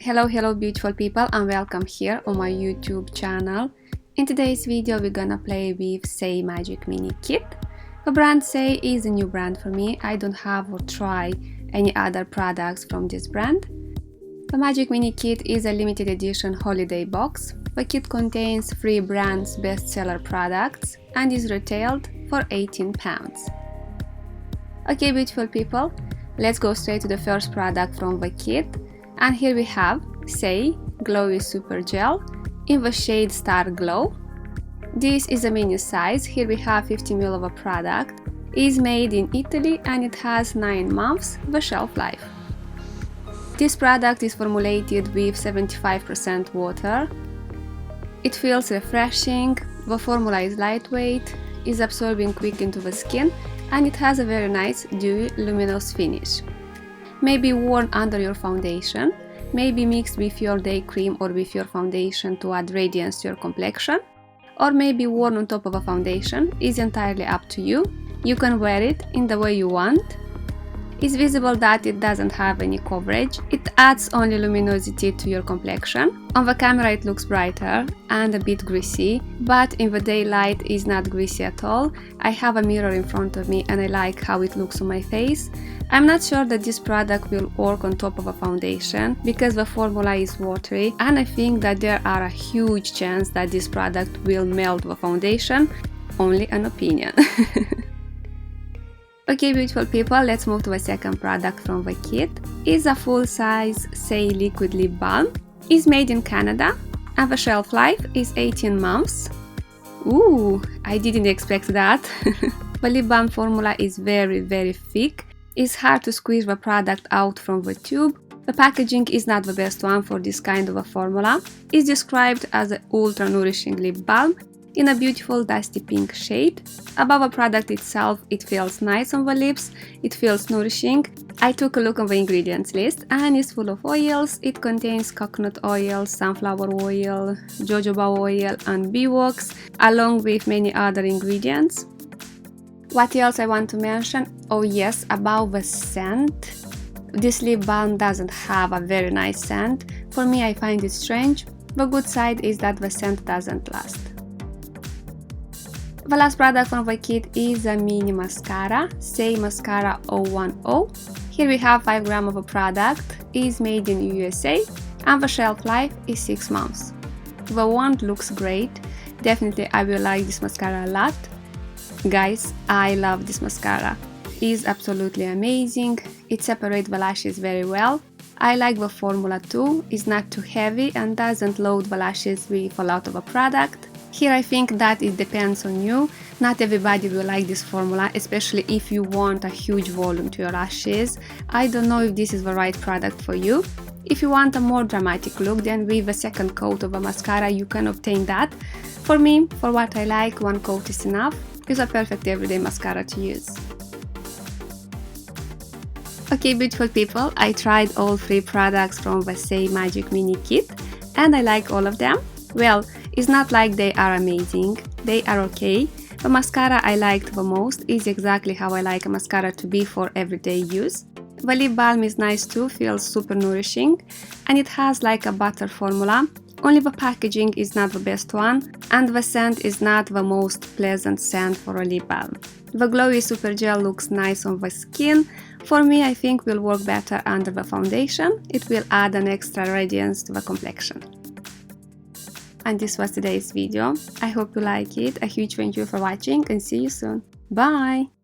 Hello beautiful people, and welcome here on my YouTube channel. In today's video we're gonna play with Saie Magic Mini Kit. The brand Saie is a new brand for me. I don't have or try any other products from this brand. The Magic Mini Kit is a limited edition holiday box. The kit contains 3 brands' bestseller products and is retailed for £18. Okay beautiful people, let's go straight to the first product from the kit. And here we have Saie Glowy Super Gel in the shade Star Glow. This is a mini size. Here we have 50 ml of a product. It is made in Italy and it has 9 months the shelf life. This product is formulated with 75% water. It feels refreshing, the formula is lightweight, is absorbing quick into the skin, and it has a very nice dewy luminous finish. May be worn under your foundation, may be mixed with your day cream or with your foundation to add radiance to your complexion, or may be worn on top of a foundation. Is entirely up to you. You can wear it in the way you want. It's visible that it doesn't have any coverage. It adds only luminosity to your complexion. On the camera it looks brighter and a bit greasy, but in the daylight it's not greasy at all. I have a mirror in front of me and I like how it looks on my face. I'm not sure that this product will work on top of a foundation because the formula is watery, and I think that there are a huge chance that this product will melt the foundation. Only an opinion. Okay beautiful people, let's move to the second product from the kit. It's a full-size Saie Liquid Lip Balm. It's made in Canada and the shelf life is 18 months. Ooh, I didn't expect that. The lip balm formula is very thick. It's hard to squeeze the product out from the tube. The packaging is not the best one for this kind of a formula. It's described as an ultra nourishing lip balm in a beautiful dusty pink shade. Above the product itself, it feels nice on the lips, it feels nourishing. I took a look on the ingredients list and it's full of oils. It contains coconut oil, sunflower oil, jojoba oil and bee wax, along with many other ingredients. What else I want to mention? Oh yes, about the scent. This lip balm doesn't have a very nice scent. For me, I find it strange. The good side is that the scent doesn't last. The last product from the kit is a mini mascara, Saie Mascara 010. Here we have 5 grams of a product. It is made in USA and the shelf life is 6 months. The wand looks great. Definitely I will like this mascara a lot. Guys, I love this mascara. It is absolutely amazing. It separates the lashes very well. I like the formula too. It's not too heavy and doesn't load the lashes with a lot of a product. Here I think that it depends on you. Not everybody will like this formula, especially if you want a huge volume to your lashes. I don't know if this is the right product for you. If you want a more dramatic look, then with a second coat of a mascara you can obtain that. For me, for what I like, 1 coat is enough. It's a perfect everyday mascara to use. Okay beautiful people, I tried all 3 products from the Saie Magic Mini Kit and I like all of them. Well, it's not like they are amazing, they are okay. The mascara I liked the most is exactly how I like a mascara to be for everyday use. The lip balm is nice too, feels super nourishing, and it has like a butter formula. Only the packaging is not the best one, and the scent is not the most pleasant scent for a lip balm. The Glowy Super Gel looks nice on the skin. For me, I think will work better under the foundation. It will add an extra radiance to the complexion. And this was today's video. I hope you like it. A huge thank you for watching and see you soon. Bye!